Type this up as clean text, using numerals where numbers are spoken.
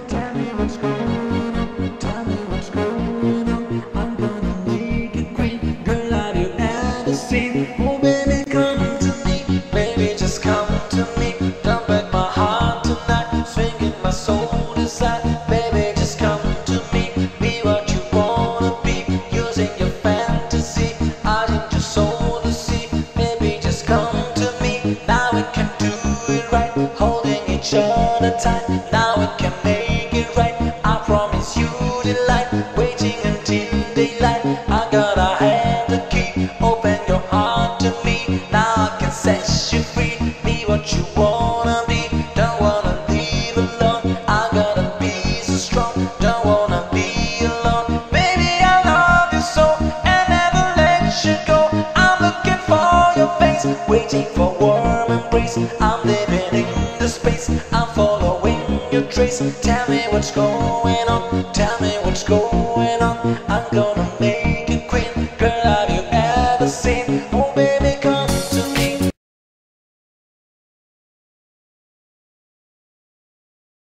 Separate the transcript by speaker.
Speaker 1: Tell me what's going on, tell me what's going on. I'm gonna make it quick. Girl, have you ever seen? Oh baby, come to me, baby, just come to me. Don't break my heart tonight, swinging my soul aside. Baby, just come to me, be what you wanna be, using your fantasy. I need your soul to see. Baby, just come to me. Now we can do it right, holding each other tight. Now we can make it right. I promise you delight, waiting until daylight. I gotta have the key, open your heart to me. Now I can set you free, be what you wanna be. Don't wanna leave alone, I gotta be so strong. Don't wanna be alone. Baby, I love you so, and never let you go. I'm looking for your face, waiting for warm embrace. I'm living in the space, I'm following your trace. Tell me what's going on, tell me what's going on. I'm gonna make it quick. Girl, have you ever seen? Oh baby, come